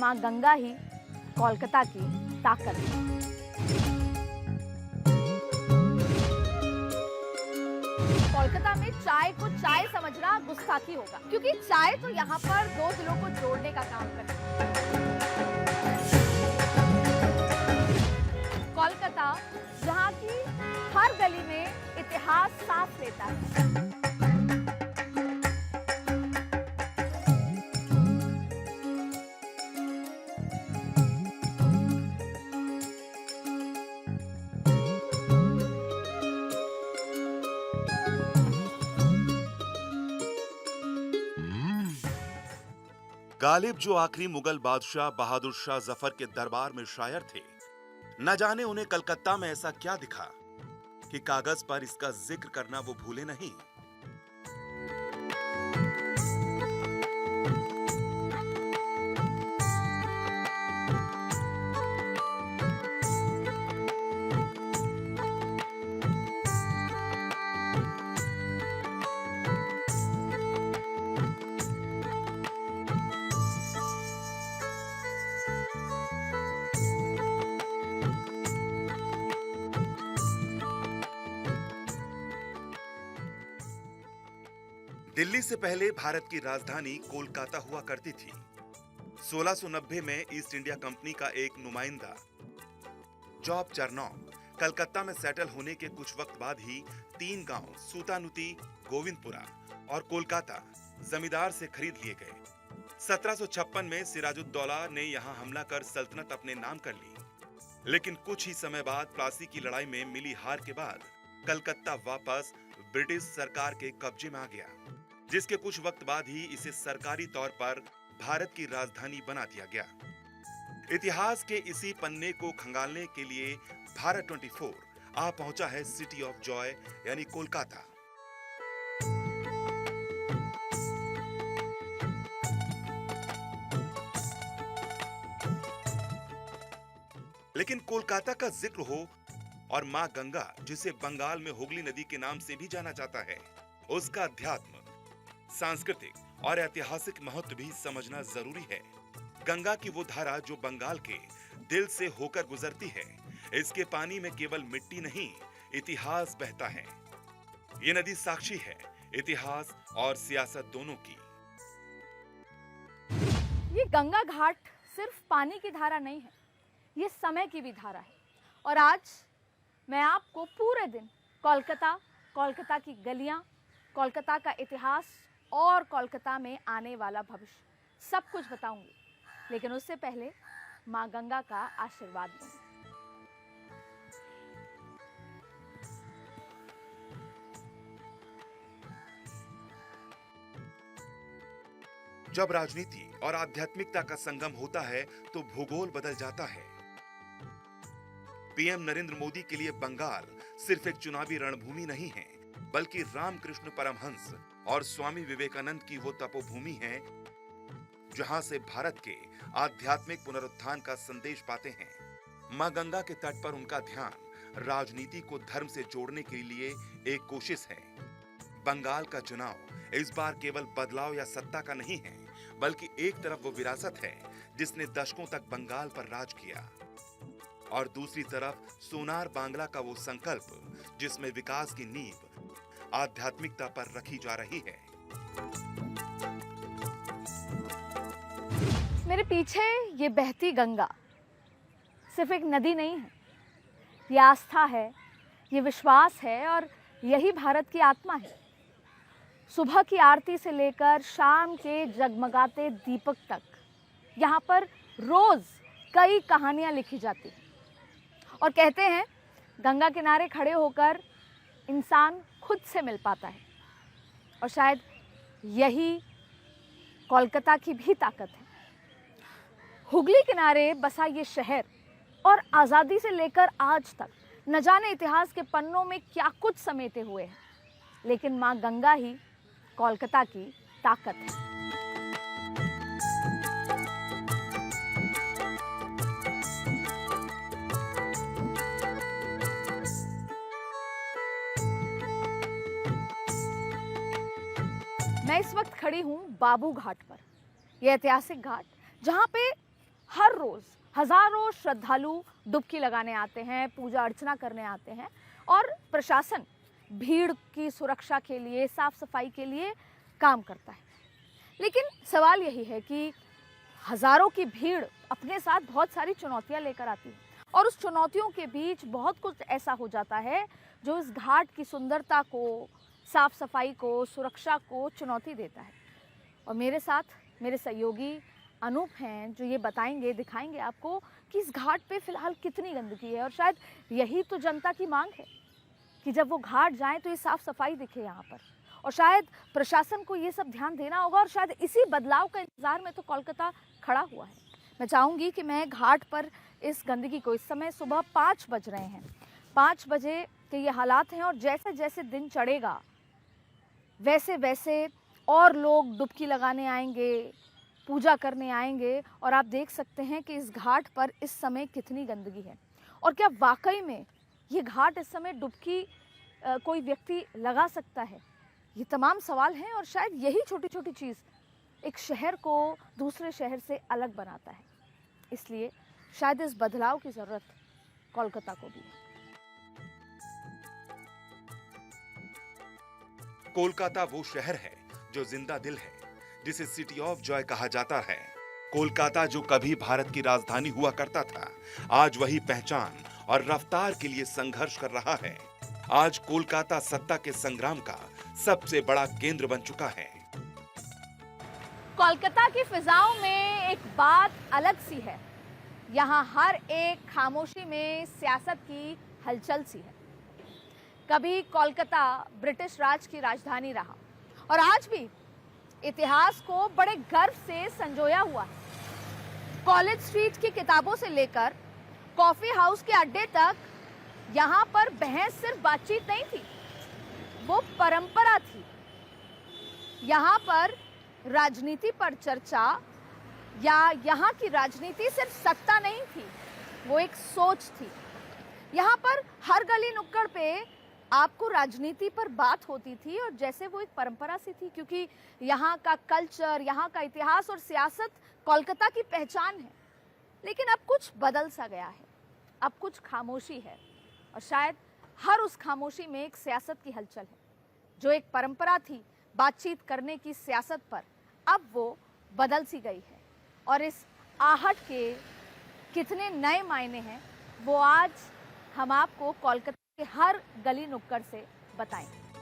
माँ गंगा ही कोलकाता की ताकत है। कोलकाता में चाय को चाय समझना गुस्ताखी होगा, क्योंकि चाय तो यहाँ पर दो दिलों को जोड़ने का काम करती है। कोलकाता जहाँ की हर गली में इतिहास सांस लेता है। गालिब जो आखिरी मुगल बादशाह बहादुर शाह जफर के दरबार में शायर थे, न जाने उन्हें कलकत्ता में ऐसा क्या दिखा कि कागज पर इसका जिक्र करना वो भूले नहीं। दिल्ली से पहले भारत की राजधानी कोलकाता हुआ करती थी। 1690 में ईस्ट इंडिया कंपनी का एक नुमाइंदा जॉब चरनॉक कलकत्ता में सेटल होने के कुछ वक्त बाद ही 3 गांव सूतानुती, गोविंदपुरा और कोलकाता जमींदार से खरीद लिए गए। 1756 में सिराजुद्दौला ने यहां हमला कर सल्तनत अपने नाम कर ली, लेकिन कुछ ही समय बाद प्लासी की लड़ाई में मिली हार के बाद कलकत्ता वापस ब्रिटिश सरकार के कब्जे में आ गया, जिसके कुछ वक्त बाद ही इसे सरकारी तौर पर भारत की राजधानी बना दिया गया। इतिहास के इसी पन्ने को खंगालने के लिए भारत 24 आ पहुंचा है सिटी ऑफ जॉय यानी कोलकाता। लेकिन कोलकाता का जिक्र हो और मां गंगा, जिसे बंगाल में हुगली नदी के नाम से भी जाना जाता है, उसका अध्यात्म, सांस्कृतिक और ऐतिहासिक महत्व भी समझना जरूरी है। गंगा की वो धारा जो बंगाल के दिल से होकर गुजरती है, इसके पानी में केवल मिट्टी नहीं, इतिहास बहता है। ये नदी साक्षी है इतिहास और सियासत दोनों की। ये गंगा घाट सिर्फ पानी की धारा नहीं है, ये समय की भी धारा है। और आज मैं आपको पूरे दिन कोलकाता, कोलकाता की गलियां, कोलकाता का इतिहास और कोलकाता में आने वाला भविष्य सब कुछ बताऊंगी। लेकिन उससे पहले मां गंगा का आशीर्वाद लूंगी। जब राजनीति और आध्यात्मिकता का संगम होता है तो भूगोल बदल जाता है। पीएम नरेंद्र मोदी के लिए बंगाल सिर्फ एक चुनावी रणभूमि नहीं है, बल्कि रामकृष्ण परमहंस और स्वामी विवेकानंद की वो तपोभूमि है जहां से भारत के आध्यात्मिक पुनरुत्थान का संदेश पाते हैं। मां गंगा के तट पर उनका ध्यान राजनीति को धर्म से जोड़ने के लिए एक कोशिश है। बंगाल का चुनाव इस बार केवल बदलाव या सत्ता का नहीं है, बल्कि एक तरफ वो विरासत है जिसने दशकों तक बंगाल पर राज किया, और दूसरी तरफ सोनार बांग्ला का वो संकल्प जिसमें विकास की नींव आध्यात्मिकता पर रखी जा रही है। मेरे पीछे ये बहती गंगा सिर्फ एक नदी नहीं है, ये आस्था है, ये विश्वास है, और यही भारत की आत्मा है। सुबह की आरती से लेकर शाम के जगमगाते दीपक तक यहाँ पर रोज कई कहानियाँ लिखी जाती हैं। और कहते हैं गंगा किनारे खड़े होकर इंसान खुद से मिल पाता है, और शायद यही कोलकाता की भी ताकत है। हुगली किनारे बसा ये शहर और आज़ादी से लेकर आज तक न जाने इतिहास के पन्नों में क्या कुछ समेटे हुए हैं, लेकिन माँ गंगा ही कोलकाता की ताकत है। मैं इस वक्त खड़ी हूँ बाबू घाट पर। यह ऐतिहासिक घाट जहाँ पे हर रोज हजारों श्रद्धालु डुबकी लगाने आते हैं, पूजा अर्चना करने आते हैं और प्रशासन भीड़ की सुरक्षा के लिए, साफ सफाई के लिए काम करता है। लेकिन सवाल यही है कि हजारों की भीड़ अपने साथ बहुत सारी चुनौतियां लेकर आती है और उस चुनौतियों के बीच बहुत कुछ ऐसा हो जाता है जो इस घाट की सुंदरता को, साफ सफाई को, सुरक्षा को चुनौती देता है। और मेरे साथ मेरे सहयोगी अनूप हैं जो ये बताएंगे, दिखाएंगे आपको कि इस घाट पे फिलहाल कितनी गंदगी है और शायद यही तो जनता की मांग है कि जब वो घाट जाएं तो ये साफ सफाई दिखे यहाँ पर। और शायद प्रशासन को ये सब ध्यान देना होगा और शायद इसी बदलाव का इंतजार में तो कोलकाता खड़ा हुआ है। मैं चाहूँगी कि मैं घाट पर इस गंदगी को, इस समय सुबह 5 बज रहे हैं, 5 बजे के ये हालात हैं और जैसे जैसे दिन चढ़ेगा वैसे वैसे और लोग डुबकी लगाने आएंगे, पूजा करने आएंगे और आप देख सकते हैं कि इस घाट पर इस समय कितनी गंदगी है। और क्या वाकई में ये घाट इस समय डुबकी कोई व्यक्ति लगा सकता है? ये तमाम सवाल हैं और शायद यही छोटी छोटी चीज़ एक शहर को दूसरे शहर से अलग बनाता है। इसलिए शायद इस बदलाव की ज़रूरत कोलकाता को भी है। कोलकाता वो शहर है जो जिंदा दिल है, जिसे सिटी ऑफ जॉय कहा जाता है। कोलकाता जो कभी भारत की राजधानी हुआ करता था, आज वही पहचान और रफ्तार के लिए संघर्ष कर रहा है। आज कोलकाता सत्ता के संग्राम का सबसे बड़ा केंद्र बन चुका है। कोलकाता की फिजाओं में एक बात अलग सी है। यहाँ हर एक खामोशी में सियासत की हलचल सी है। कभी कोलकाता ब्रिटिश राज की राजधानी रहा और आज भी इतिहास को बड़े गर्व से संजोया हुआ है। कॉलेज स्ट्रीट की किताबों से लेकर कॉफी हाउस के अड्डे तक यहाँ पर बहस सिर्फ बातचीत नहीं थी, वो परंपरा थी। यहाँ पर राजनीति पर चर्चा या यहाँ की राजनीति सिर्फ सत्ता नहीं थी, वो एक सोच थी। यहाँ पर हर गली नुक्कड़ पे आपको राजनीति पर बात होती थी और जैसे वो एक परंपरा सी थी, क्योंकि यहाँ का कल्चर, यहाँ का इतिहास और सियासत कोलकाता की पहचान है। लेकिन अब कुछ बदल सा गया है, अब कुछ खामोशी है और शायद हर उस खामोशी में एक सियासत की हलचल है। जो एक परंपरा थी बातचीत करने की सियासत पर, अब वो बदल सी गई है और इस आहट के कितने नए मायने हैं वो आज हम आपको कोलकाता के हर गली नुक्कड़ से बताएंगे।